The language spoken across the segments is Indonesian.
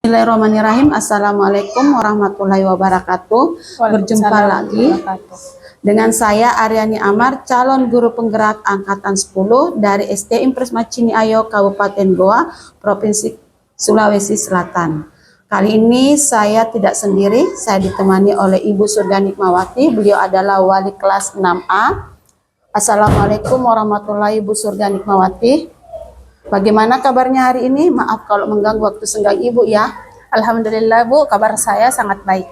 Bismillahirrahmanirrahim. Assalamualaikum warahmatullahi wabarakatuh. Berjumpa lagi dengan saya Aryani Amar, calon guru penggerak angkatan 10 dari SD Impres Macini Ayo, Kabupaten Goa, Provinsi Sulawesi Selatan. Kali ini saya tidak sendiri, saya ditemani oleh Ibu Surga Nikmawati. Beliau adalah wali kelas 6A. Assalamualaikum warahmatullahi wabarakatuh, Ibu Surga Nikmawati. Bagaimana kabarnya hari ini? Maaf kalau mengganggu waktu senggang Ibu ya. Alhamdulillah Bu, kabar saya sangat baik.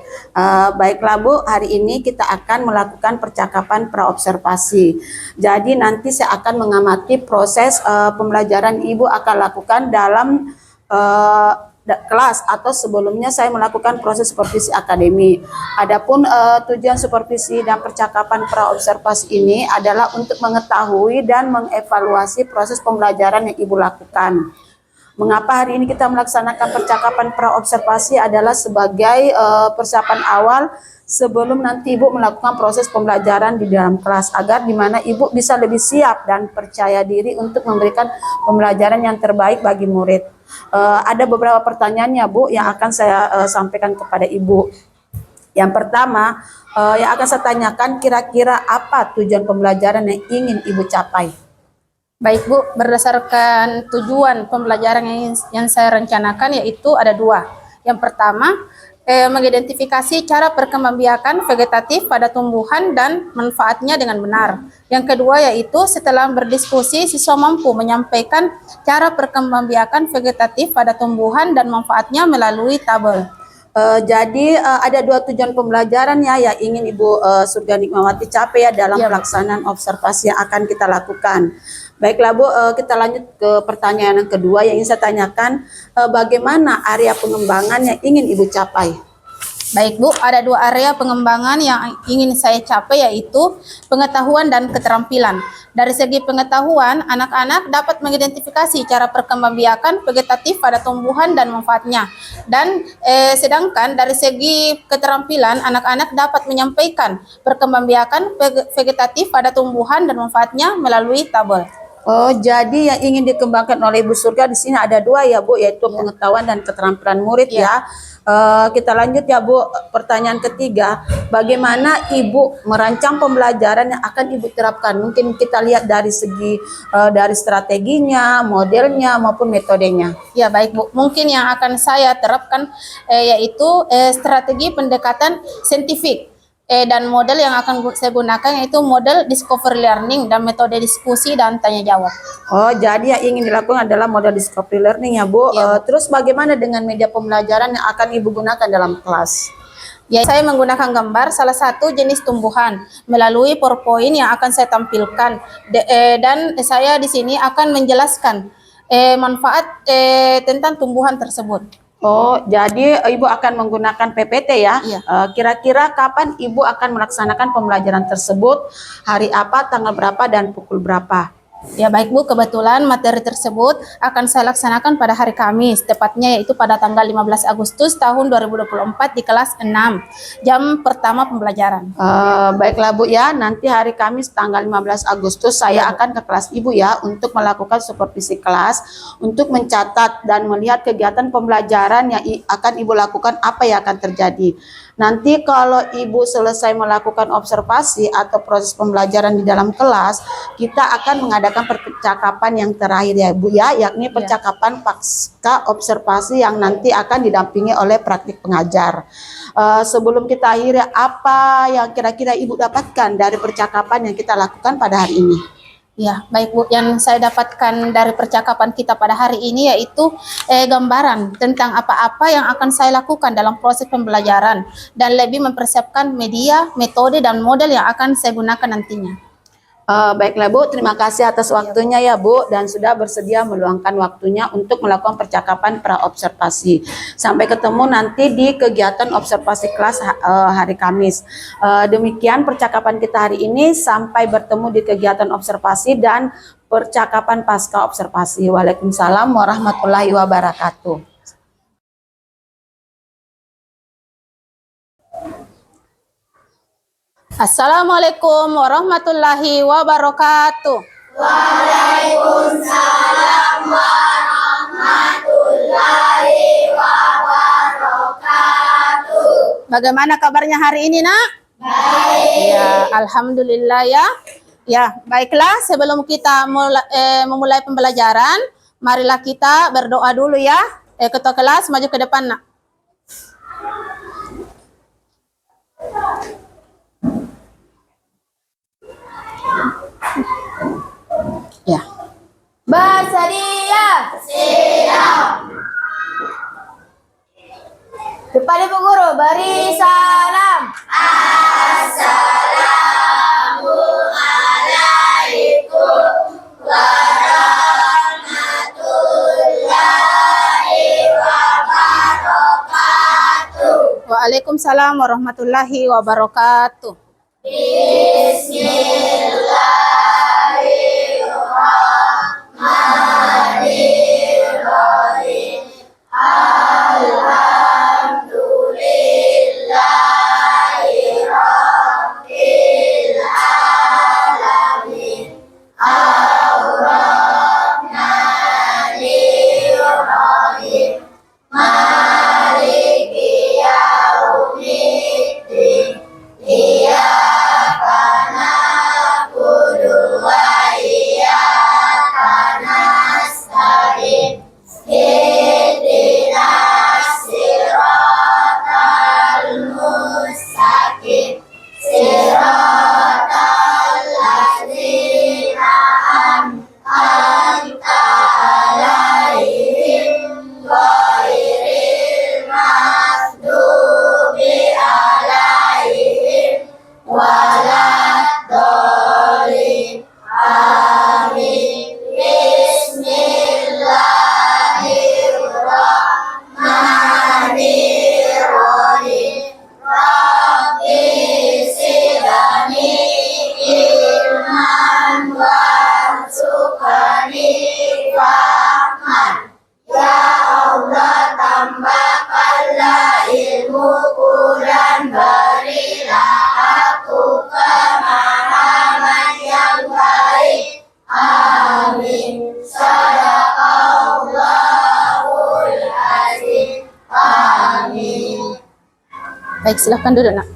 Baiklah Bu, hari ini kita akan melakukan percakapan praobservasi. Jadi nanti saya akan mengamati proses pembelajaran Ibu akan lakukan dalam kelas, atau sebelumnya saya melakukan proses supervisi akademi. Adapun tujuan supervisi dan percakapan praobservasi ini adalah untuk mengetahui dan mengevaluasi proses pembelajaran yang Ibu lakukan. Mengapa hari ini kita melaksanakan percakapan praobservasi adalah sebagai persiapan awal sebelum nanti Ibu melakukan proses pembelajaran di dalam kelas, agar dimana Ibu bisa lebih siap dan percaya diri untuk memberikan pembelajaran yang terbaik bagi murid. Ada beberapa pertanyaan ya Bu yang akan saya sampaikan kepada Ibu. Yang pertama yang akan saya tanyakan, kira-kira apa tujuan pembelajaran yang ingin Ibu capai? Baik Bu, berdasarkan tujuan pembelajaran yang saya rencanakan yaitu ada dua. Yang pertama, mengidentifikasi cara perkembangbiakan vegetatif pada tumbuhan dan manfaatnya dengan benar. Yang kedua yaitu setelah berdiskusi siswa mampu menyampaikan cara perkembangbiakan vegetatif pada tumbuhan dan manfaatnya melalui tabel. Jadi ada dua tujuan pembelajaran ya yang ingin Ibu Surga Nikmawati capai ya dalam pelaksanaan observasi yang akan kita lakukan. Baiklah Bu, kita lanjut ke pertanyaan yang kedua yang ingin saya tanyakan, bagaimana area pengembangan yang ingin Ibu capai? Baik Bu, ada dua area pengembangan yang ingin saya capai yaitu pengetahuan dan keterampilan. Dari segi pengetahuan, anak-anak dapat mengidentifikasi cara perkembangbiakan vegetatif pada tumbuhan dan manfaatnya. Dan sedangkan dari segi keterampilan, anak-anak dapat menyampaikan perkembangbiakan vegetatif pada tumbuhan dan manfaatnya melalui tabel. Oh, jadi yang ingin dikembangkan oleh Ibu Surga di sini ada dua ya Bu, yaitu pengetahuan dan keterampilan murid ya. Kita lanjut ya Bu, pertanyaan ketiga, bagaimana Ibu merancang pembelajaran yang akan Ibu terapkan? Mungkin kita lihat dari segi dari strateginya, modelnya maupun metodenya. Ya baik Bu, mungkin yang akan saya terapkan yaitu strategi pendekatan saintifik. Dan model yang akan saya gunakan yaitu model discovery learning dan metode diskusi dan tanya jawab. Oh, jadi yang ingin dilakukan adalah model discovery learning ya Bu. Ya, Bu. Terus bagaimana dengan media pembelajaran yang akan Ibu gunakan dalam kelas? Ya, saya menggunakan gambar salah satu jenis tumbuhan melalui PowerPoint yang akan saya tampilkan. Dan saya di sini akan menjelaskan manfaat tentang tumbuhan tersebut. Oh, jadi Ibu akan menggunakan PPT ya? Iya. Kira-kira kapan Ibu akan melaksanakan pembelajaran tersebut? Hari apa, tanggal berapa, dan pukul berapa? Ya baik Bu, kebetulan materi tersebut akan saya laksanakan pada hari Kamis, tepatnya yaitu pada tanggal 15 Agustus tahun 2024 di kelas 6, jam pertama pembelajaran. Baiklah Bu ya, nanti hari Kamis tanggal 15 Agustus saya akan ke kelas Ibu ya untuk melakukan supervisi kelas, untuk mencatat dan melihat kegiatan pembelajaran yang akan Ibu lakukan, apa yang akan terjadi. Nanti kalau Ibu selesai melakukan observasi atau proses pembelajaran di dalam kelas, kita akan mengadakan percakapan yang terakhir ya Bu ya, yakni percakapan pasca observasi yang nanti akan didampingi oleh praktik pengajar. Sebelum kita akhiri, apa yang kira-kira Ibu dapatkan dari percakapan yang kita lakukan pada hari ini? Ya, baik Bu, yang saya dapatkan dari percakapan kita pada hari ini yaitu gambaran tentang apa-apa yang akan saya lakukan dalam proses pembelajaran dan lebih mempersiapkan media, metode, dan model yang akan saya gunakan nantinya. Baiklah Bu, terima kasih atas waktunya ya Bu, dan sudah bersedia meluangkan waktunya untuk melakukan percakapan praobservasi. Sampai ketemu nanti di kegiatan observasi kelas hari Kamis. Demikian percakapan kita hari ini, sampai bertemu di kegiatan observasi dan percakapan pasca observasi. Waalaikumsalam warahmatullahi wabarakatuh. Assalamualaikum warahmatullahi wabarakatuh. Waalaikumsalam warahmatullahi wabarakatuh. Bagaimana kabarnya hari ini, Nak? Baik. Ya, alhamdulillah ya. Ya, baiklah, sebelum kita memulai pembelajaran, marilah kita berdoa dulu ya. Ketua kelas maju ke depan, Nak. Ya. Bersedia. Siap. Depan Ibu Guru, beri salam. Assalamualaikum warahmatullahi wabarakatuh. Waalaikumsalam warahmatullahi wabarakatuh. Bismillahirrahmanirrahim. Alhamdulillahirabbil alamin. Ar-Rahmanirrahim. Maliki yaumiddin. Iyyaka na'budu wa iyyaka nasta'in. Ihdinas siratal mustaqim. Siratal ladzina an'amta 'alaihim ghairil maghdubi 'alaihim waladdallin. Amin. Bismillahirrahmanirrahim. Rabbi zidni ilman warzuqni fahman. Ya Allah, tambahkanlah ilmuku dan berilah aku pemahaman yang baik. Amin. Sadaqallahul azim. Amin. Baik, silahkan duduk, Nak.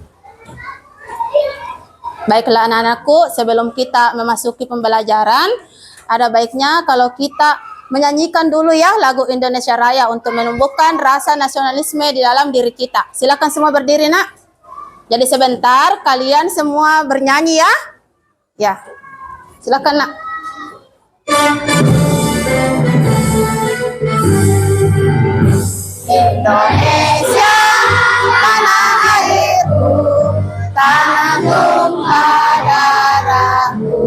Baiklah anak-anakku, sebelum kita memasuki pembelajaran, ada baiknya kalau kita menyanyikan dulu ya lagu Indonesia Raya untuk menumbuhkan rasa nasionalisme di dalam diri kita. Silakan semua berdiri, Nak. Jadi sebentar kalian semua bernyanyi ya. Ya. Silakan, Nak. Indonesia, tanah airku, tanah tumpah darahku.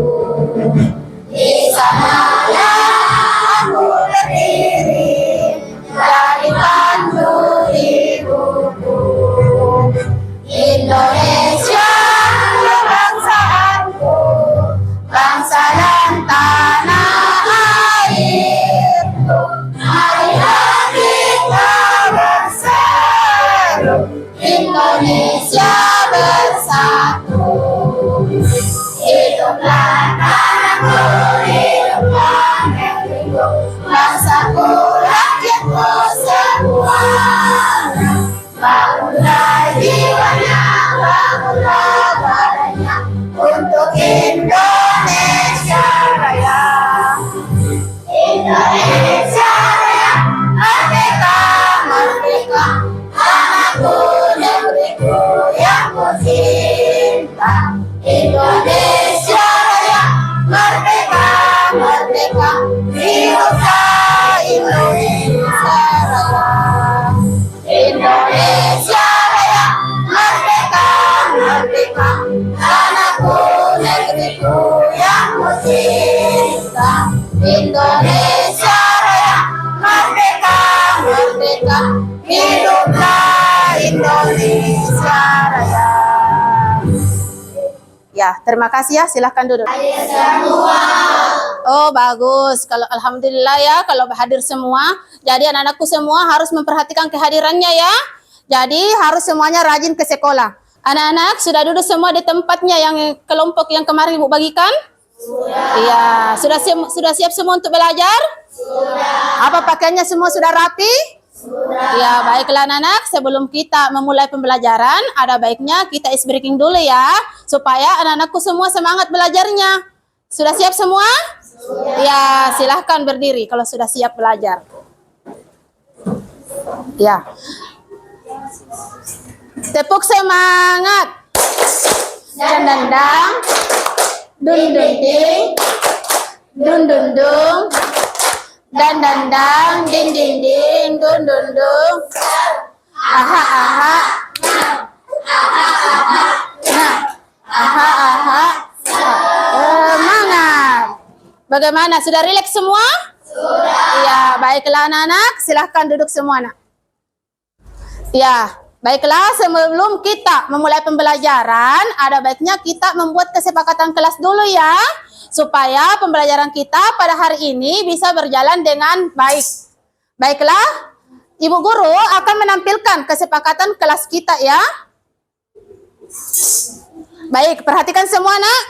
Di sanalah aku berdiri, dari pandu ibuku. Indonesia, kebangsaanku, bangsa dan tanah airku. Marilah kita bersatu, Indonesia bersatu. Hiduplah tanahku, hiduplah negeriku, bangsaku, rakyatku semuanya. Bangunlah jiwanya, bangunlah badannya, untuk Indonesia Raya. Indonesia Raya, merdeka, merdeka, tanahku, negeriku yang ku cinta. Indonesia Raya, merdeka, merdeka, hiduplah Indonesia Raya. Indonesia Raya, merdeka, merdeka, tanahku, negeriku yang Indonesia Raya, merdeka, merdeka, hiduplah Indonesia Raya. Ya, terima kasih ya. Silahkan duduk. Hadir semua. Oh, bagus. Kalau alhamdulillah ya, kalau hadir semua. Jadi anak-anakku semua harus memperhatikan kehadirannya ya. Jadi harus semuanya rajin ke sekolah. Anak-anak sudah duduk semua di tempatnya yang kelompok yang kemarin Ibu bagikan? Sudah. Iya, sudah siap semua untuk belajar? Sudah. Apa pakaiannya semua sudah rapi? Sudah. Ya, baiklah anak-anak, sebelum kita memulai pembelajaran, ada baiknya kita ice breaking dulu ya, supaya anak-anakku semua semangat belajarnya. Sudah siap semua? Sudah. Ya, silahkan berdiri kalau sudah siap belajar. Ya. Tepuk semangat. Dang-dang-dang. Dun-dun-ding. Dun-dun-dung. Dan-dan-dang. Ding-ding-ding. Dun-dun-dung. Aha-aha. Nah. Aha-aha. Semangat. Bagaimana? Sudah rileks semua? Sudah. Ya, baiklah anak-anak. Silahkan duduk semua, anak. Ya, baiklah, sebelum kita memulai pembelajaran, ada baiknya kita membuat kesepakatan kelas dulu ya, supaya pembelajaran kita pada hari ini bisa berjalan dengan baik. Baiklah, Ibu Guru akan menampilkan kesepakatan kelas kita ya. Baik, perhatikan semua nak.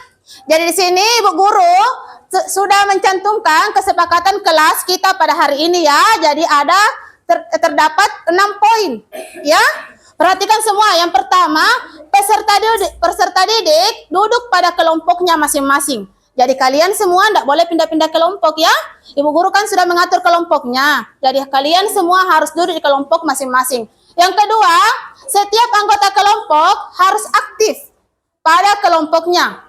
Jadi di sini Ibu Guru sudah mencantumkan kesepakatan kelas kita pada hari ini ya. Jadi ada terdapat 6 poin ya. Perhatikan semua. Yang pertama, peserta didik duduk pada kelompoknya masing-masing. Jadi kalian semua tidak boleh pindah-pindah kelompok ya. Ibu Guru kan sudah mengatur kelompoknya. Jadi kalian semua harus duduk di kelompok masing-masing. Yang kedua, setiap anggota kelompok harus aktif pada kelompoknya.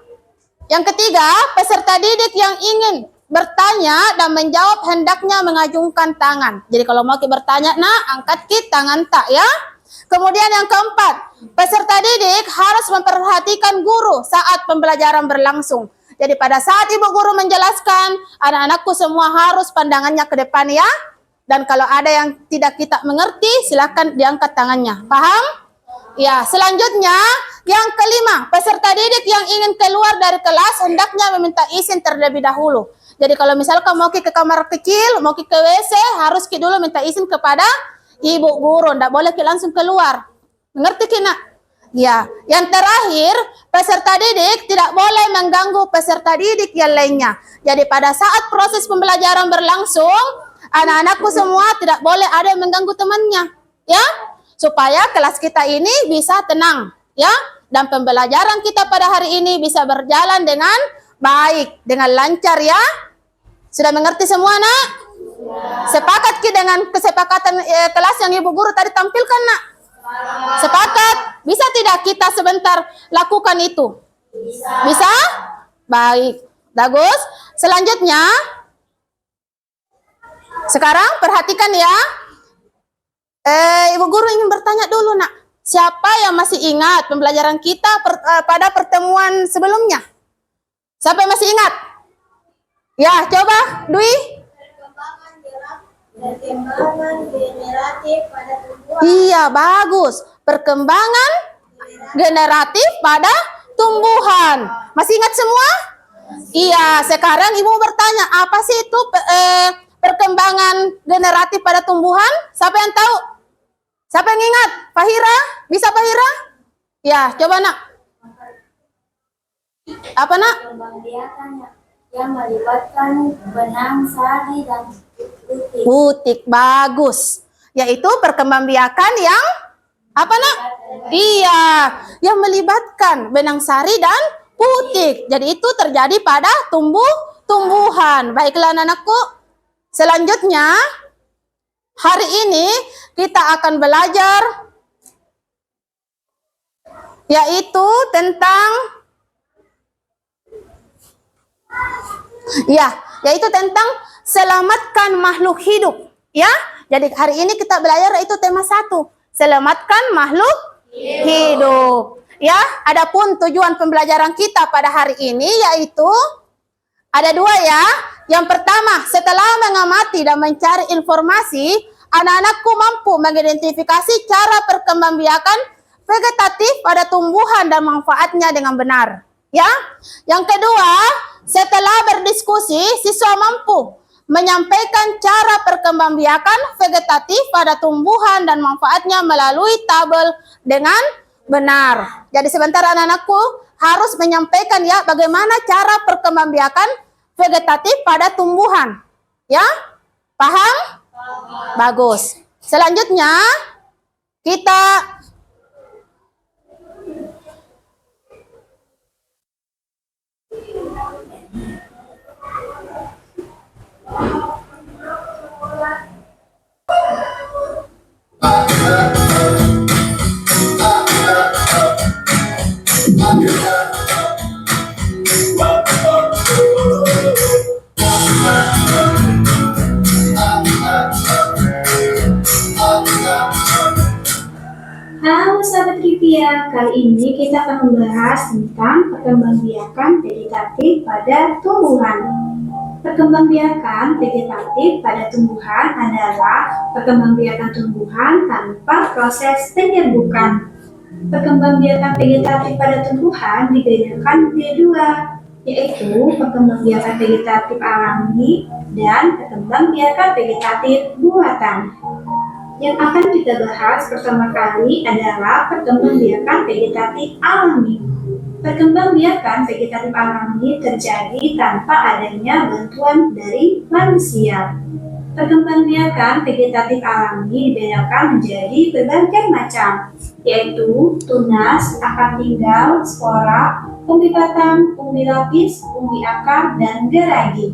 Yang ketiga, peserta didik yang ingin bertanya dan menjawab hendaknya mengajungkan tangan. Jadi kalau mau bertanya, nah angkat tangan tak ya. Kemudian yang keempat, peserta didik harus memperhatikan guru saat pembelajaran berlangsung. Jadi pada saat Ibu Guru menjelaskan, anak-anakku semua harus pandangannya ke depan ya. Dan kalau ada yang tidak kita mengerti, silakan diangkat tangannya. Paham? Ya, selanjutnya yang kelima, peserta didik yang ingin keluar dari kelas hendaknya meminta izin terlebih dahulu. Jadi kalau misalkan mau ke kamar kecil, mau ke WC, harus dulu minta izin kepada Ibu Guru. Tidak boleh langsung keluar. Mengerti kina? Ya. Yang terakhir, peserta didik tidak boleh mengganggu peserta didik yang lainnya. Jadi pada saat proses pembelajaran berlangsung, anak-anakku semua tidak boleh ada yang mengganggu temannya. Ya. Supaya kelas kita ini bisa tenang. Ya. Dan pembelajaran kita pada hari ini bisa berjalan dengan baik, dengan lancar ya. Sudah mengerti semua nak? Ya. Sepakat dengan kesepakatan kelas yang Ibu Guru tadi tampilkan nak? Sepakat? Bisa tidak kita sebentar lakukan itu? Bisa? Baik, bagus. Selanjutnya, sekarang perhatikan ya. Ibu Guru ingin bertanya dulu nak. Siapa yang masih ingat pembelajaran kita pada pertemuan sebelumnya? Siapa yang masih ingat? Ya, coba, Dwi. Perkembangan generatif pada tumbuhan. Iya, bagus. Perkembangan generatif pada tumbuhan. Masih ingat semua? Iya, sekarang Ibu bertanya, apa sih itu perkembangan generatif pada tumbuhan? Siapa yang tahu? Siapa yang ingat? Fahira? Bisa Fahira? Ya, coba nak. Apa nak? Yang melibatkan benang, sari, dan putik. Putik, bagus. Yaitu perkembangbiakan yang apa nak? Iya, yang melibatkan benang sari dan putik. Jadi itu terjadi pada tumbuhan. Baiklah anak-anakku. Selanjutnya, hari ini kita akan belajar yaitu tentang yaitu tentang selamatkan makhluk hidup. Ya, jadi hari ini kita belajar yaitu tema 1, selamatkan makhluk hidup. Ya, adapun tujuan pembelajaran kita pada hari ini yaitu Ada dua ya. Yang pertama, setelah mengamati dan mencari informasi, anak-anakku mampu mengidentifikasi cara perkembangbiakan vegetatif pada tumbuhan dan manfaatnya dengan benar. Ya. Yang kedua, setelah berdiskusi, siswa mampu menyampaikan cara perkembangbiakan vegetatif pada tumbuhan dan manfaatnya melalui tabel dengan benar. Jadi sebentar anak-anakku harus menyampaikan ya bagaimana cara perkembangbiakan vegetatif pada tumbuhan. Ya? Paham? Bagus. Selanjutnya kita Halo sahabat Trivia, kali ini kita akan membahas tentang perkembangbiakan vegetatif pada tumbuhan. Perkembangbiakan vegetatif pada tumbuhan adalah perkembangbiakan tumbuhan tanpa proses penyerbukan. Perkembangbiakan vegetatif pada tumbuhan dibedakan menjadi dua, yaitu perkembangbiakan vegetatif alami dan perkembangbiakan vegetatif buatan. Yang akan kita bahas pertama kali adalah perkembangbiakan vegetatif alami. Perkembangbiakan vegetatif alami terjadi tanpa adanya bantuan dari manusia. Perkembangbiakan vegetatif alami dibedakan menjadi berbagai macam, yaitu tunas, akar tinggal, spora, umbi batang, umbi lapis, umbi akar, dan geragi.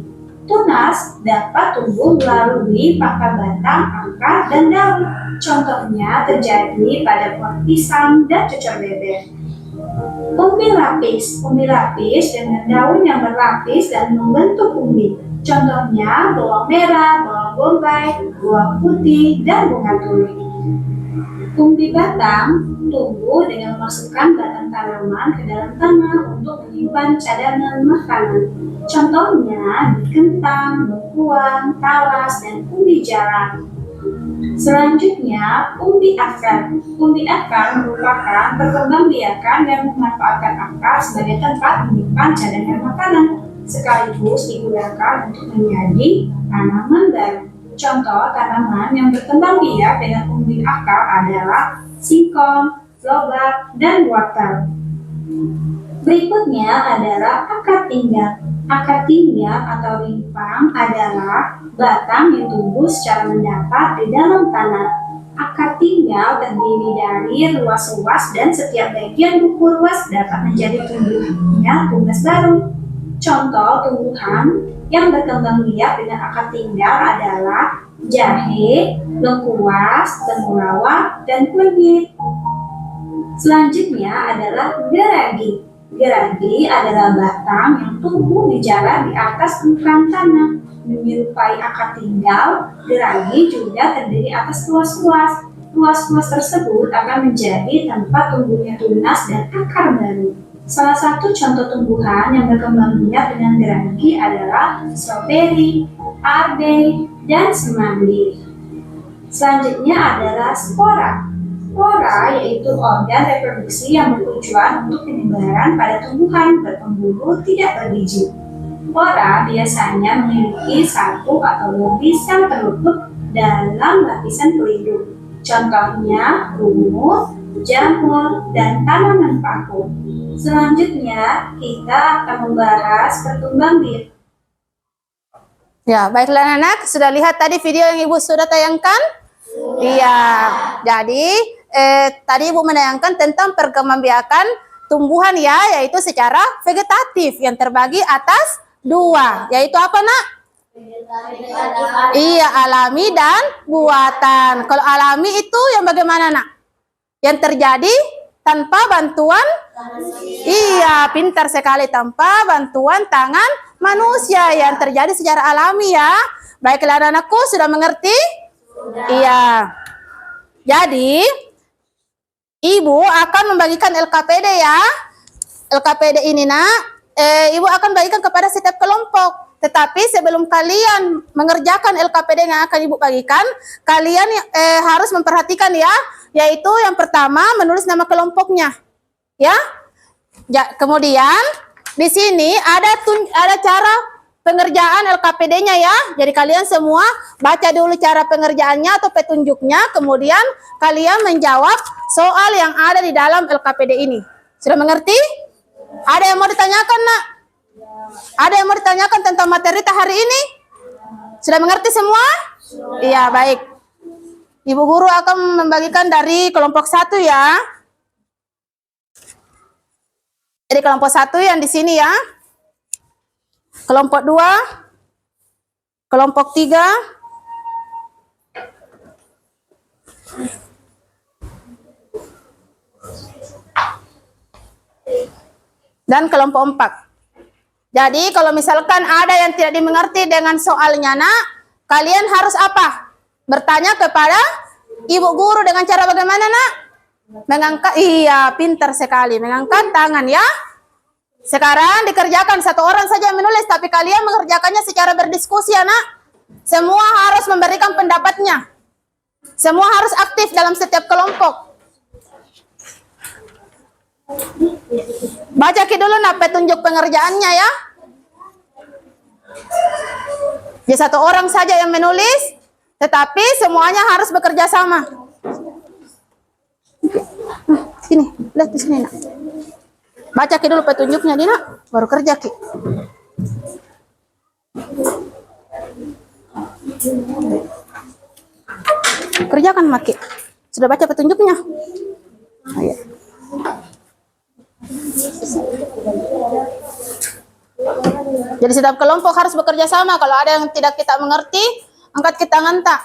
Tunas dapat tumbuh melalui pakar batang, akar, dan daun. Contohnya terjadi pada pohon pisang dan cocor bebek. Umbi lapis dengan daun yang berlapis dan membentuk umbi. Contohnya bawang merah, bawang bombay, bawang putih, dan bunga turi. Umbi batang tumbuh dengan memasukkan batang tanaman ke dalam tanah untuk menyimpan cadangan makanan. Contohnya kentang, bengkuang, talas, dan umbi jalan. Selanjutnya, umbi akar. Umbi akar merupakan perkembangbiakan yang memanfaatkan akar sebagai tempat menyimpan cadangan makanan, sekaligus digunakan untuk menjadi tanaman baru. Contoh tanaman yang berkembang biak dengan umbi akar adalah singkong, lobak, dan wortel. Berikutnya adalah akar tinggal. Akar tinggal atau rimpang adalah batang yang tumbuh secara mendatar di dalam tanah. Akar tinggal terdiri dari ruas-ruas dan setiap bagian buku ruas dapat menjadi tumbuhnya tunas baru. Contoh tumbuhan yang berkembang biak dengan akar tinggal adalah jahe, lengkuas, temulawak, dan kunyit. Selanjutnya adalah geragi. Geragi adalah batang yang tumbuh di jalan di atas permukaan tanah. Menyerupai akar tinggal, geragi juga terdiri atas ruas-ruas. Ruas-ruas tersebut akan menjadi tempat tumbuhnya tunas dan akar baru. Salah satu contoh tumbuhan yang berkembang biak dengan geragi adalah stroberi, arbe, dan semanggi. Selanjutnya adalah spora. Spora yaitu organ reproduksi yang bertujuan untuk penyebaran pada tumbuhan berpembuluh tidak berbiji. Spora biasanya memiliki satu atau lebih sel tertutup dalam lapisan pelindung. Contohnya rumput, jamur, dan tanaman paku. Selanjutnya kita akan membahas perkembangbiakan. ya, baiklah anak, sudah lihat tadi video yang Ibu sudah tayangkan? Iya. Jadi tadi Ibu menayangkan tentang perkembangbiakan tumbuhan ya, yaitu secara vegetatif yang terbagi atas dua, yaitu apa nak? Iya, alami dan buatan. Kalau alami itu yang bagaimana nak? Yang terjadi tanpa bantuan? Iya, pintar sekali, tanpa bantuan tangan manusia, yang terjadi secara alami ya. Baiklah anak-anakku, sudah mengerti? Iya. Jadi Ibu akan membagikan LKPD ya. LKPD ini nak Ibu akan bagikan kepada setiap kelompok. Tetapi sebelum kalian mengerjakan LKPD yang akan Ibu bagikan, kalian harus memperhatikan ya, yaitu yang pertama menulis nama kelompoknya. Ya. Kemudian di sini ada cara pengerjaan LKPD-nya ya. Jadi kalian semua baca dulu cara pengerjaannya atau petunjuknya, kemudian kalian menjawab soal yang ada di dalam LKPD ini. Sudah mengerti? Ada yang mau ditanyakan, Nak? Ada yang mau ditanyakan tentang materi hari ini? Sudah mengerti semua? Iya, baik. Ibu guru akan membagikan dari kelompok 1 ya. Jadi kelompok 1 yang di sini ya. Kelompok 2, kelompok 3, dan kelompok 4. Jadi kalau misalkan ada yang tidak dimengerti dengan soalnya, Nak, kalian harus apa? Bertanya kepada ibu guru dengan cara bagaimana, Nak? Mengangkat, iya, pintar sekali, mengangkat tangan ya. Sekarang dikerjakan, satu orang saja yang menulis, tapi kalian mengerjakannya secara berdiskusi ya, Nak. Semua harus memberikan pendapatnya. Semua harus aktif dalam setiap kelompok. Baca dulu, Nak, petunjuk pengerjaannya ya. Jadi satu orang saja yang menulis, tetapi semuanya harus bekerja sama. Sini, lihat di sini, Nak. Baca dulu petunjuknya, Dina, baru kerja, Ki. Kerjakan, Maki. Sudah baca petunjuknya? Ayo. Jadi setiap kelompok harus bekerja sama. Kalau ada yang tidak kita mengerti, angkat ke tangan tak.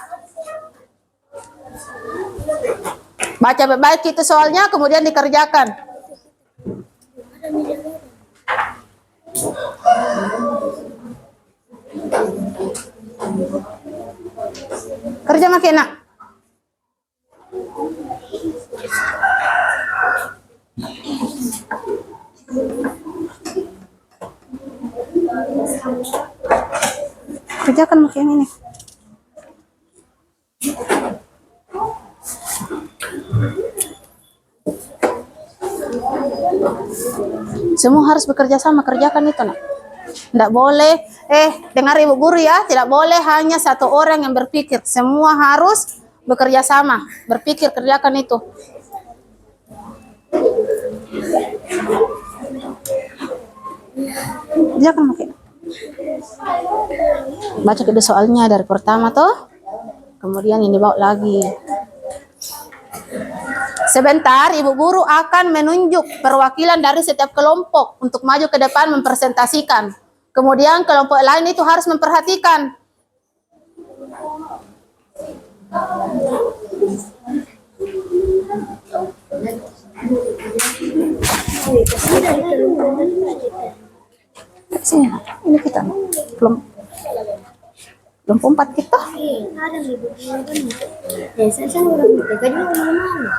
Baca baik-baik itu soalnya, kemudian dikerjakan. Kerja makin enak. Kerjakan makin ini. Semua harus bekerja sama, kerjakan itu, Nak. Tidak boleh, dengar ibu guru ya, tidak boleh hanya satu orang yang berpikir. Semua harus bekerja sama, berpikir, kerjakan itu. Kerjakan makin. Baca kedua soalnya dari pertama tuh, kemudian ini bawa lagi. Sebentar, ibu guru akan menunjuk perwakilan dari setiap kelompok untuk maju ke depan mempresentasikan. Kemudian kelompok lain itu harus memperhatikan. Sini, ini kita belum 4 kita. Ada ibu ya, saya orang mereka juga mana?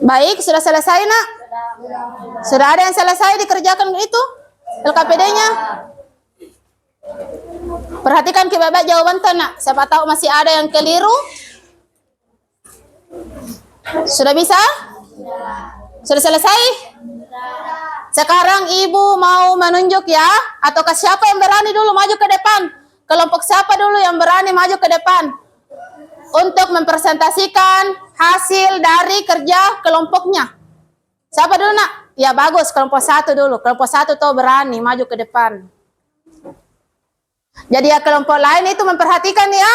Baik, sudah selesai, Nak? Sudah ada yang selesai dikerjakan itu LKPD-nya? Perhatikan baik-baik jawaban tuh, Nak. Siapa tahu masih ada yang keliru. Sudah bisa? Sudah selesai? Sekarang ibu mau menunjuk ya, ataukah siapa yang berani dulu maju ke depan? Kelompok siapa dulu yang berani maju ke depan untuk mempresentasikan hasil dari kerja kelompoknya? Siapa dulu, Nak? Ya bagus, kelompok 1 dulu. Kelompok 1 tuh berani maju ke depan. Jadi ya kelompok lain itu memperhatikan ya.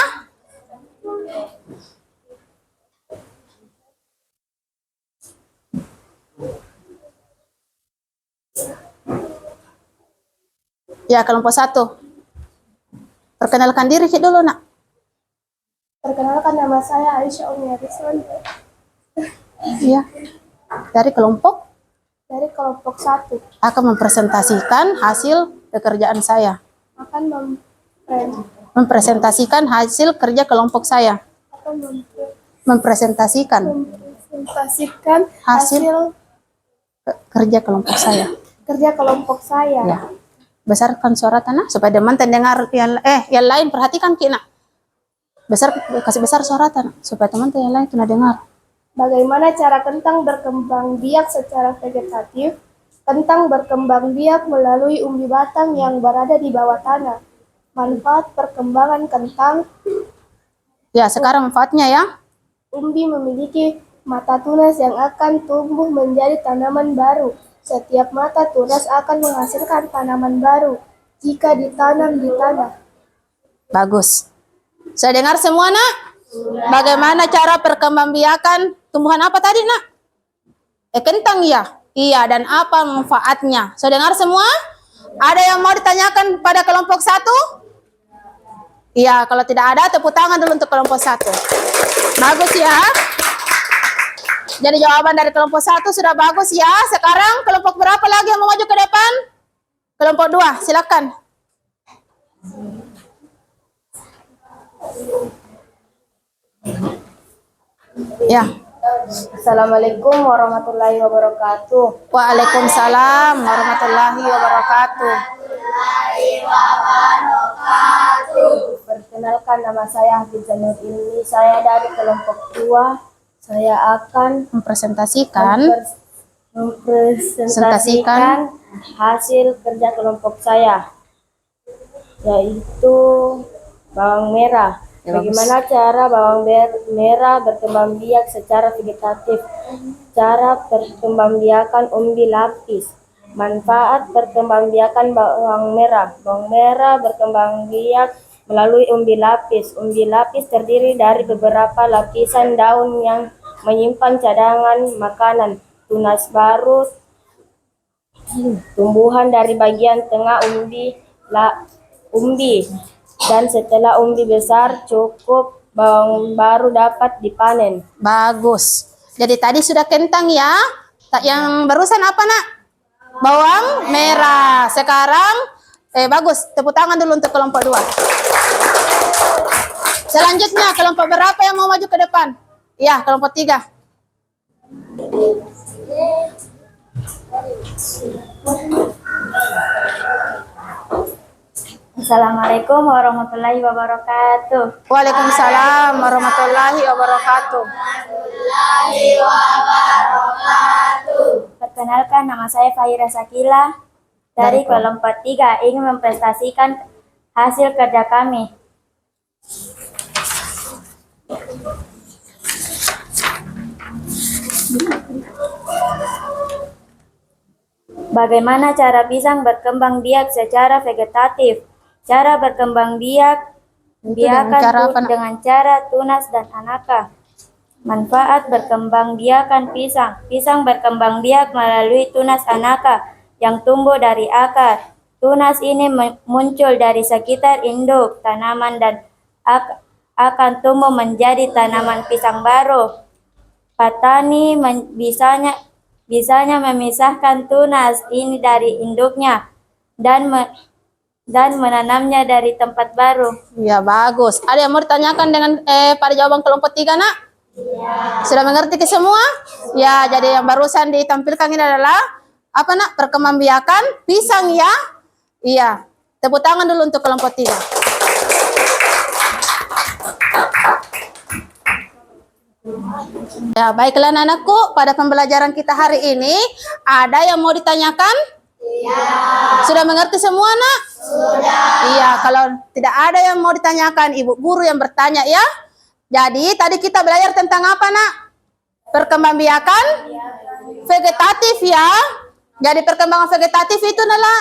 Ya kelompok 1. Perkenalkan diri dulu, Nak. Perkenalkan, nama saya Aisyah Umiarison Iya. Dari kelompok 1. akan mempresentasikan hasil pekerjaan saya. akan mempresentasikan hasil kerja kelompok saya. Mempresentasikan mempresentasikan hasil hasil kerja kelompok saya. kerja kelompok saya. Ya. Besarkan suara tanah supaya teman terdengar yang lain, perhatikan Kina. Kasih besar suara tanah supaya teman yang lain kena dengar. Bagaimana cara kentang berkembang biak secara vegetatif? Kentang berkembang biak melalui umbi batang yang berada di bawah tanah. Manfaat perkembangan kentang: Ya, sekarang manfaatnya ya. umbi memiliki mata tunas yang akan tumbuh menjadi tanaman baru. Setiap mata tunas akan menghasilkan tanaman baru jika ditanam di tanah. Bagus. Saya dengar semua, Nak? Bagaimana cara perkembangbiakan tumbuhan apa tadi, Nak? Kentang ya? Iya, dan apa manfaatnya? Saya dengar semua? Ada yang mau ditanyakan pada kelompok 1? Iya, kalau tidak ada, tepuk tangan dulu untuk kelompok 1. Bagus ya. Jadi jawaban dari kelompok 1 sudah bagus ya. Sekarang kelompok berapa lagi yang mau maju ke depan? Kelompok 2, silakan. Ya. Assalamualaikum warahmatullahi wabarakatuh. Waalaikumsalam warahmatullahi wabarakatuh. Perkenalkan, nama saya Hafizah Nur Ilmi. Saya dari kelompok 2. Saya akan Mempresentasikan mempresentasikan hasil kerja kelompok saya, yaitu bawang merah. Ya, Bagaimana cara bawang merah berkembang biak secara vegetatif? Cara perkembangbiakan umbi lapis. Manfaat perkembangbiakan bawang merah. Bawang merah berkembang biak melalui umbi lapis. Umbi lapis terdiri dari beberapa lapisan daun yang menyimpan cadangan makanan. Tunas baru tumbuhan dari bagian tengah umbi. Dan setelah umbi besar cukup, bawang baru dapat dipanen. bagus. Jadi tadi sudah kentang ya. Yang barusan apa, Nak? Bawang merah. Sekarang bagus. Tepuk tangan dulu untuk kelompok 2. Selanjutnya kelompok berapa yang mau maju ke depan? Ya, kelompok 3. Assalamualaikum warahmatullahi wabarakatuh. Waalaikumsalam warahmatullahi wabarakatuh. Perkenalkan, nama saya Fahira Sakila dari kelompok 3, ingin mempresentasikan hasil kerja kami. Bagaimana cara pisang berkembang biak secara vegetatif? Cara berkembang biakan dengan cara tunas dan anaka. Manfaat berkembang biakan pisang. Pisang berkembang biak melalui tunas anaka yang tumbuh dari akar. Tunas ini muncul dari sekitar induk tanaman dan akan tumbuh menjadi tanaman pisang baru. Petani bisanya memisahkan tunas ini dari induknya dan menanamnya dari tempat baru. Ya, bagus. Ada yang mau ditanyakan dengan pada jawaban kelompok 3, Nak? Ya. Sudah mengerti ke semua? Ya, jadi yang barusan ditampilkan ini adalah apa, Nak? Perkembangbiakan pisang ya? Iya. Tepuk tangan dulu untuk kelompok 3. Ya, baiklah anak-anakku, pada pembelajaran kita hari ini ada yang mau ditanyakan? Iya. Sudah mengerti semua, Nak? Sudah. Iya, kalau tidak ada yang mau ditanyakan, Ibu guru yang bertanya ya. Jadi tadi kita belajar tentang apa, Nak? Perkembangbiakan vegetatif ya. Jadi perkembangan vegetatif itu adalah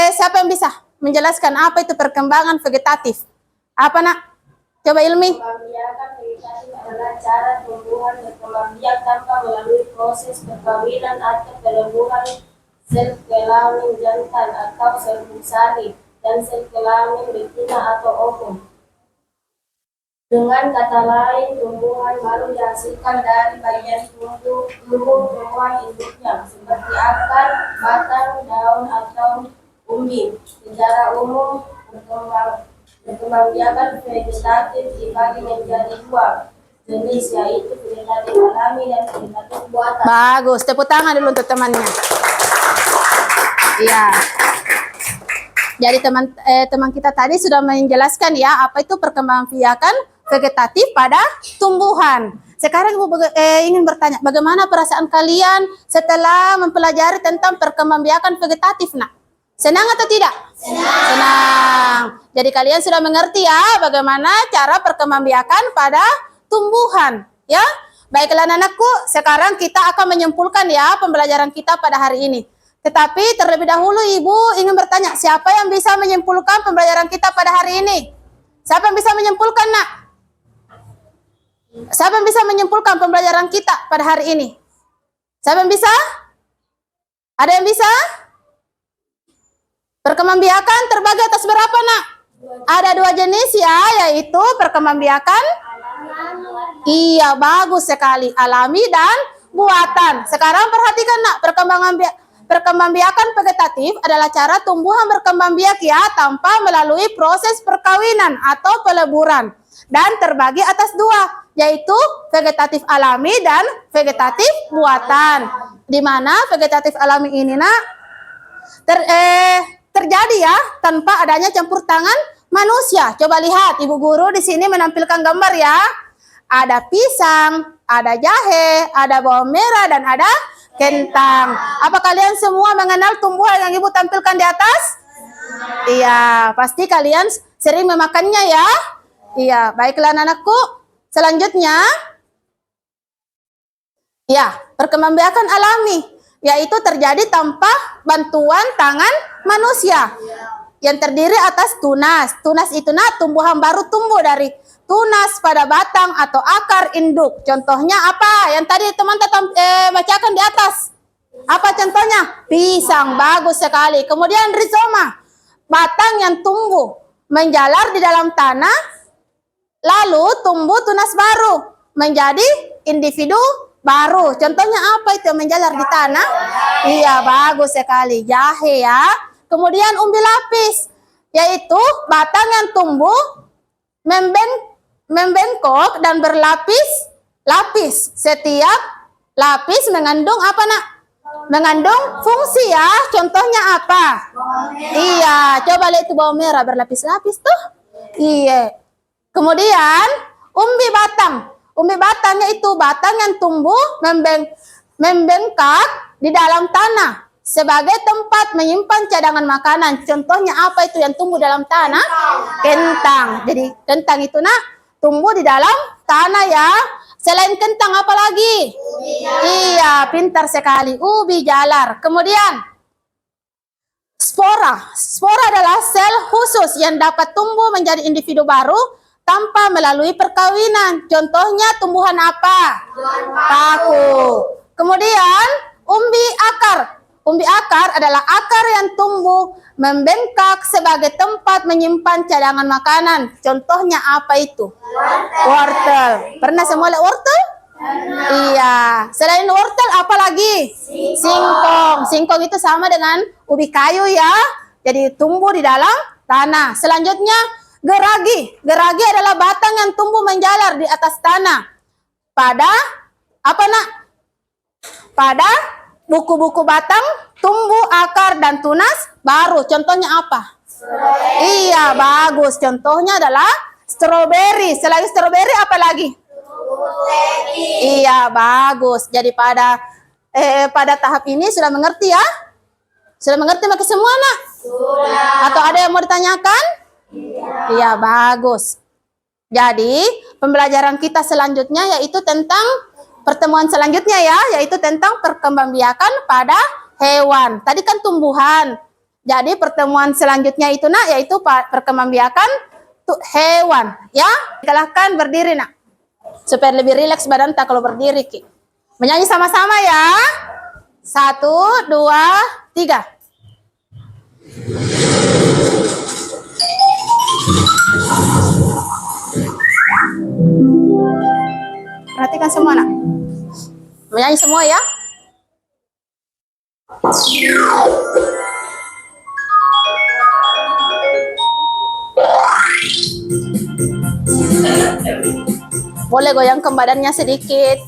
siapa yang bisa menjelaskan apa itu perkembangan vegetatif? Apa, Nak? Coba Ilmi. Perkembangbiakan vegetatif adalah cara tumbuhan berkembang biak tanpa melalui proses perkawinan atau pelemburan sel kelamin jantan atau sel pusari dan sel kelamin betina atau ovum. Dengan kata lain, tumbuhan baru dihasilkan dari bagian tumbuhan induknya seperti akar, batang, daun atau umbi. Secara umum, Perkembangbiakan vegetatif dibagi menjadi dua jenis, yaitu vegetatif alami dan vegetatif buatan. Bagus, tepuk tangan dulu untuk temannya. Iya. Jadi teman kita tadi sudah menjelaskan ya apa itu perkembangbiakan vegetatif pada tumbuhan. Sekarang Ibu ingin bertanya, bagaimana perasaan kalian setelah mempelajari tentang perkembangbiakan vegetatif, Nak? Senang atau tidak? Senang. Jadi kalian sudah mengerti ya bagaimana cara perkembangbiakan pada tumbuhan, ya? Baiklah anak-anakku, sekarang kita akan menyimpulkan ya pembelajaran kita pada hari ini. Tetapi terlebih dahulu Ibu ingin bertanya, siapa yang bisa menyimpulkan pembelajaran kita pada hari ini? Siapa yang bisa menyimpulkan, Nak? Siapa yang bisa menyimpulkan pembelajaran kita pada hari ini? Siapa yang bisa? Ada yang bisa? Perkembangbiakan terbagi atas berapa, Nak? Ada dua jenis ya, yaitu perkembangbiakan. Iya, bagus sekali. Alami dan buatan. Sekarang perhatikan, Nak, perkembangbiakan vegetatif adalah cara tumbuhan berkembang biak ya tanpa melalui proses perkawinan atau peleburan dan terbagi atas dua, yaitu vegetatif alami dan vegetatif buatan. Di mana vegetatif alami ini, Nak, terjadi ya tanpa adanya campur tangan manusia. Coba lihat, Ibu Guru di sini menampilkan gambar ya. Ada pisang, ada jahe, ada bawang merah, dan ada kentang. Apa kalian semua mengenal tumbuhan yang Ibu tampilkan di atas? Iya, pasti kalian sering memakannya ya. Iya, baiklah anak-anakku. Selanjutnya, ya, perkembangbiakan alami, yaitu terjadi tanpa bantuan tangan manusia. Yang terdiri atas tunas. Tunas itu, Nak, tumbuhan baru tumbuh dari tunas pada batang atau akar induk. Contohnya apa? Yang tadi teman-teman bacakan di atas. Apa contohnya? Pisang, bagus sekali. Kemudian rizoma, batang yang tumbuh menjalar di dalam tanah, lalu tumbuh tunas baru menjadi individu baru. Contohnya apa itu yang menjalar di tanah? Iya, bagus sekali. Jahe ya. Kemudian umbi lapis, yaitu batang yang tumbuh membengkok dan berlapis-lapis. Setiap lapis mengandung apa, Nak? Mengandung fungsi ya. Contohnya apa? Iya, coba lihat itu bawang merah berlapis-lapis tuh. Iya. Kemudian umbi batang. Umbi batangnya itu batang yang tumbuh membengkak di dalam tanah sebagai tempat menyimpan cadangan makanan. Contohnya apa itu yang tumbuh dalam tanah? Kentang. Jadi kentang itu, Nak, tumbuh di dalam tanah ya. Selain kentang apa lagi? Iya, pintar sekali. Ubi jalar. Kemudian spora. Spora adalah sel khusus yang dapat tumbuh menjadi individu baru tanpa melalui perkawinan. Contohnya tumbuhan apa? Paku. Kemudian umbi akar. Umbi akar adalah akar yang tumbuh membengkak sebagai tempat menyimpan cadangan makanan. Contohnya apa itu? Wortel. Pernah semua lihat wortel? Iya. Selain wortel apa lagi? Singkong. Singkong itu sama dengan ubi kayu ya. Jadi tumbuh di dalam tanah. Selanjutnya geragi. Geragi adalah batang yang tumbuh menjalar di atas tanah. Pada apa, Nak? Pada buku-buku batang, tumbuh, akar, dan tunas baru. Contohnya apa? Iya, bagus. Contohnya adalah stroberi. Selain stroberi apa lagi? Iya, bagus. Jadi pada tahap ini sudah mengerti ya? Sudah mengerti makin semua, Nak? Sudah. Atau ada yang mau ditanyakan? Iya, bagus. Jadi pembelajaran kita selanjutnya yaitu tentang pertemuan selanjutnya ya, yaitu tentang perkembangbiakan pada hewan. Tadi kan tumbuhan. Jadi pertemuan selanjutnya itu, Nak, yaitu perkembangbiakan hewan. Ya, silahkan berdiri, Nak. Supaya lebih rileks badan tak kalau berdiri, Ki. Menyanyi sama-sama ya. 1, 2, 3. Perhatikan semua, Nak. Menyanyi semua ya. Boleh goyangkan badannya sedikit.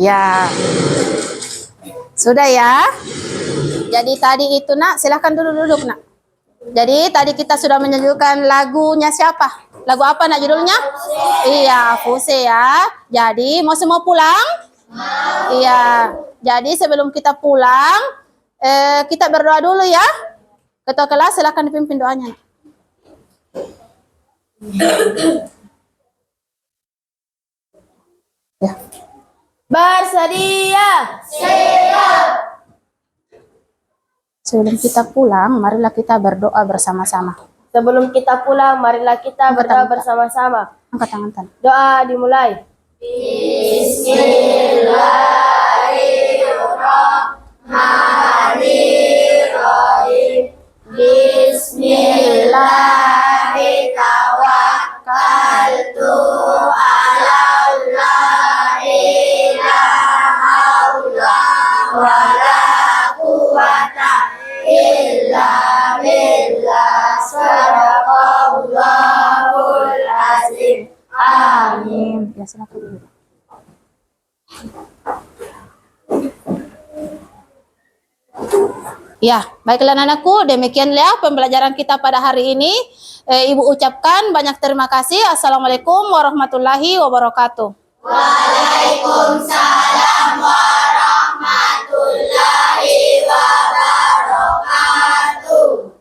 Ya, sudah ya. Jadi tadi itu nak, silahkan duduk nak. Jadi tadi kita sudah menyanyikan lagunya siapa? Lagu apa nak judulnya? Iya, Fuse ya. Jadi mau semua pulang? Iya. Jadi sebelum kita pulang, kita berdoa dulu ya. Ketua kelas silahkan dipimpin doanya. Ya. Bersedia. Sebelum kita pulang, marilah kita berdoa bersama-sama. Sebelum kita pulang, marilah kita berdoa bersama-sama. Angkat tangan. Doa dimulai. Bismillahirrahmanirrahim. Bismillahirrahmanirrahim. Ala la ilaha illallah wa la quwwata illa billah. Sadaqallahul azim. Amin. Ya, silakan dulu. Ya, baiklah anak-anakku, demikianlah pembelajaran kita pada hari ini. Ibu ucapkan banyak terima kasih. Assalamualaikum warahmatullahi wabarakatuh. Waalaikumsalam warahmatullahi wabarakatuh.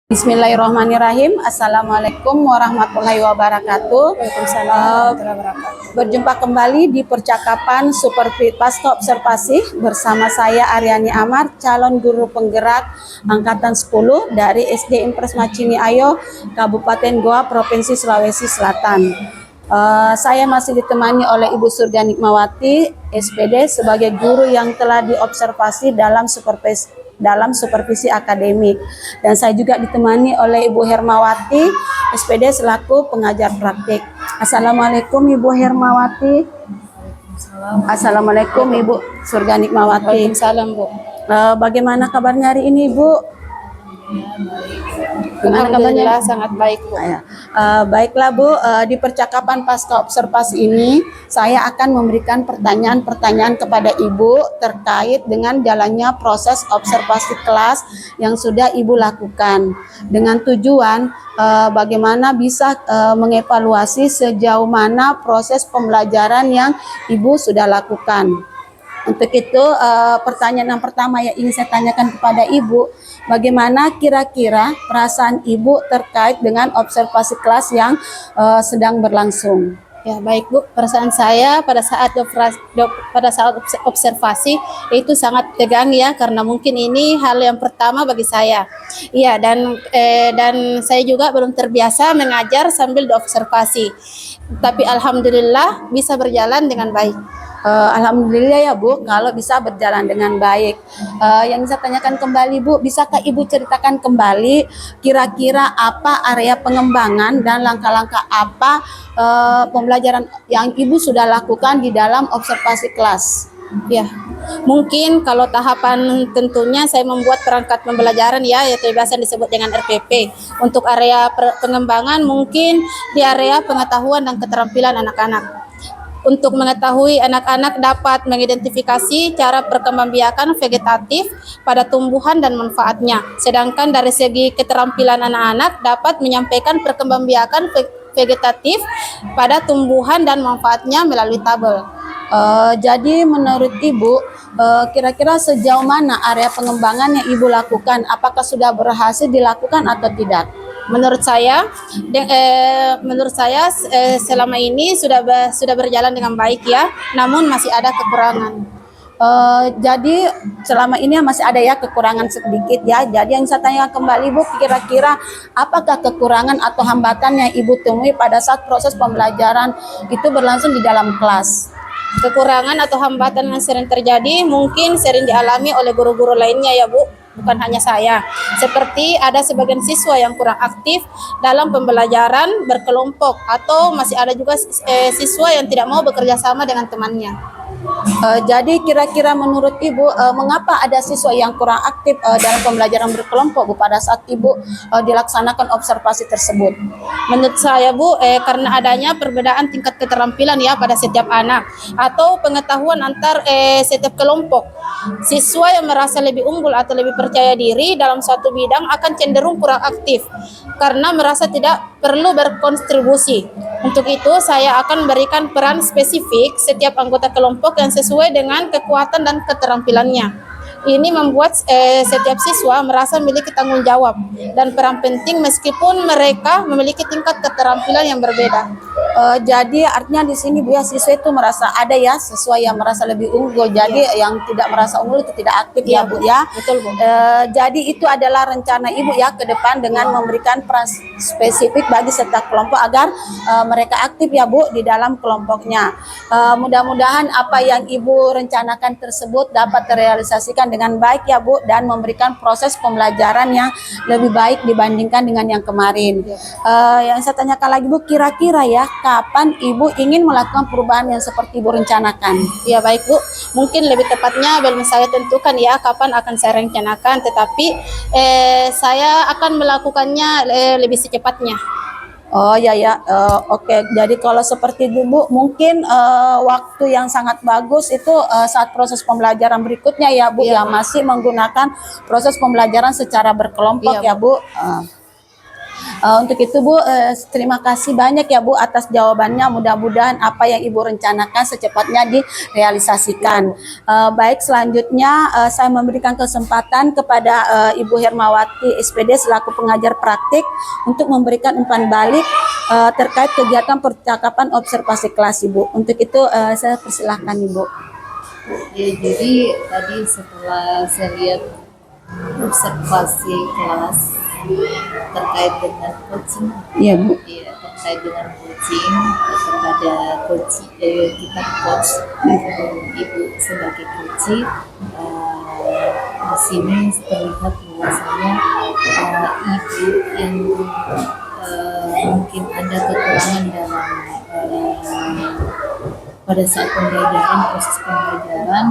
Bismillahirrahmanirrahim. Assalamualaikum warahmatullahi wabarakatuh. Berjumpa kembali di percakapan Superfit Pasca Observasi bersama saya Aryani Amar, calon guru penggerak angkatan 10 dari SD Impres Macini Ayo, Kabupaten Goa, Provinsi Sulawesi Selatan. Saya masih ditemani oleh Ibu Surga Nikmawati, SPD, sebagai guru yang telah diobservasi dalam dalam supervisi akademik. Dan saya juga ditemani oleh Ibu Hermawati, SPD selaku pengajar praktik. Assalamualaikum Ibu Hermawati. Assalamualaikum Ibu Surganikmawati. Waalaikumsalam, Bu. Bagaimana kabarnya hari ini Ibu? Gimana kabarnya? Alhamdulillah sangat baik, Bu. Ya. Baiklah Bu, di percakapan pasca observasi ini saya akan memberikan pertanyaan-pertanyaan kepada Ibu terkait dengan jalannya proses observasi kelas yang sudah Ibu lakukan dengan tujuan bagaimana bisa mengevaluasi sejauh mana proses pembelajaran yang Ibu sudah lakukan. Untuk itu pertanyaan yang pertama yang ingin saya tanyakan kepada Ibu, bagaimana kira-kira perasaan Ibu terkait dengan observasi kelas yang sedang berlangsung? Ya, baik Bu. Perasaan saya pada saat observasi itu sangat tegang ya, karena mungkin ini hal yang pertama bagi saya. Iya, dan saya juga belum terbiasa mengajar sambil diobservasi. Tapi alhamdulillah bisa berjalan dengan baik. Alhamdulillah ya Bu, kalau bisa berjalan dengan baik. Yang saya tanyakan kembali Bu, bisakah Ibu ceritakan kembali kira-kira apa area pengembangan dan langkah-langkah apa pembelajaran yang Ibu sudah lakukan di dalam observasi kelas? Ya, mungkin kalau tahapan tentunya saya membuat perangkat pembelajaran ya, yaitu biasa disebut dengan RPP. Untuk area pengembangan mungkin di area pengetahuan dan keterampilan anak-anak. Untuk mengetahui anak-anak dapat mengidentifikasi cara perkembangbiakan vegetatif pada tumbuhan dan manfaatnya. Sedangkan dari segi keterampilan anak-anak dapat menyampaikan perkembangbiakan vegetatif pada tumbuhan dan manfaatnya melalui tabel. Jadi menurut Ibu, kira-kira sejauh mana area pengembangan yang Ibu lakukan? Apakah sudah berhasil dilakukan atau tidak? Menurut saya selama ini sudah berjalan dengan baik ya, namun masih ada kekurangan. Jadi selama ini masih ada ya kekurangan sedikit ya. Jadi yang saya tanya kembali Bu, kira-kira apakah kekurangan atau hambatan yang Ibu temui pada saat proses pembelajaran itu berlangsung di dalam kelas? Kekurangan atau hambatan yang sering terjadi mungkin sering dialami oleh guru-guru lainnya ya Bu, bukan hanya saya. Seperti ada sebagian siswa yang kurang aktif dalam pembelajaran berkelompok, atau masih ada juga siswa yang tidak mau bekerja sama dengan temannya. Jadi kira-kira menurut Ibu, mengapa ada siswa yang kurang aktif dalam pembelajaran berkelompok Bu pada saat Ibu dilaksanakan observasi tersebut? Menurut saya Bu, karena adanya perbedaan tingkat keterampilan ya pada setiap anak, atau pengetahuan antar setiap kelompok. Siswa yang merasa lebih unggul atau lebih percaya diri dalam suatu bidang akan cenderung kurang aktif karena merasa tidak perlu berkontribusi. Untuk itu, saya akan memberikan peran spesifik setiap anggota kelompok yang sesuai dengan kekuatan dan keterampilannya. Ini membuat setiap siswa merasa memiliki tanggung jawab dan peran penting meskipun mereka memiliki tingkat keterampilan yang berbeda. Jadi artinya di sini Bu ya, siswa itu merasa ada ya siswa yang merasa lebih unggul. Jadi yang tidak merasa unggul itu tidak aktif ya Bu ya. Betul Bu. Jadi itu adalah rencana Ibu ya ke depan dengan memberikan peran spesifik bagi setiap kelompok agar mereka aktif ya Bu di dalam kelompoknya. Mudah-mudahan apa yang Ibu rencanakan tersebut dapat terrealisasikan dengan baik ya Bu, dan memberikan proses pembelajaran yang lebih baik dibandingkan dengan yang kemarin. Yang saya tanyakan lagi Bu, kira-kira ya kapan Ibu ingin melakukan perubahan yang seperti Ibu rencanakan? Ya baik Bu, mungkin lebih tepatnya belum saya tentukan ya kapan akan saya rencanakan, tetapi saya akan melakukannya lebih secepatnya. Oh ya ya, oke. Jadi kalau seperti itu Bu, mungkin waktu yang sangat bagus itu saat proses pembelajaran berikutnya ya Bu, yang masih menggunakan proses pembelajaran secara berkelompok ya Bu. Untuk itu Bu, terima kasih banyak ya Bu atas jawabannya. Mudah-mudahan apa yang Ibu rencanakan secepatnya direalisasikan. Baik, selanjutnya saya memberikan kesempatan kepada Ibu Hermawati SPD selaku pengajar praktik untuk memberikan umpan balik terkait kegiatan percakapan observasi kelas Ibu. Untuk itu saya persilahkan Ibu. Ya, jadi tadi setelah saya lihat observasi kelas terkait dengan coaching, Iya Bu. ya, terkait dengan coaching kepada kita coach, Ibu sebagai coach, sini terlihat bahwasanya ibu yang mungkin ada kekurangan dalam pada saat pembelajaran, proses pembelajaran,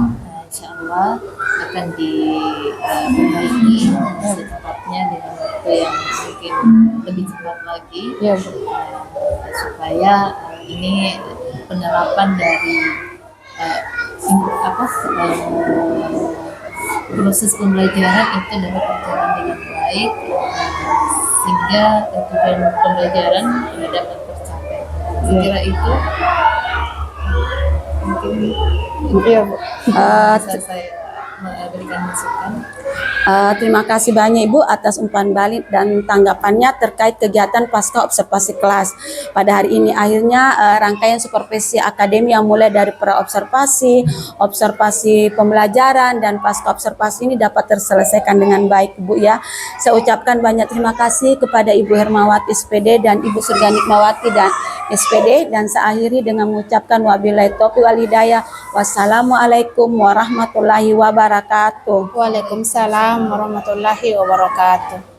insya Allah akan diperbaiki secepatnya dengan waktu yang mungkin lebih cepat lagi, supaya ini penerapan dari proses pembelajaran itu dapat berjalan dengan baik, sehingga tujuan pembelajaran dapat tercapai. Saya kira itu mungkin bisa saya berikan masukan. Terima kasih banyak Ibu atas umpan balik dan tanggapannya terkait kegiatan pasca observasi kelas. Pada hari ini akhirnya rangkaian supervisi akademi yang mulai dari pra-observasi, observasi pembelajaran, dan pasca observasi ini dapat terselesaikan dengan baik Ibu ya. Saya ucapkan banyak terima kasih kepada Ibu Hermawati SPD dan Ibu Surganikmawati dan SPD, dan saya akhiri dengan mengucapkan wabillahi taufiq wal hidayah. Wassalamualaikum warahmatullahi wabarakatuh. Waalaikumsalam warahmatullahi wabarakatuh.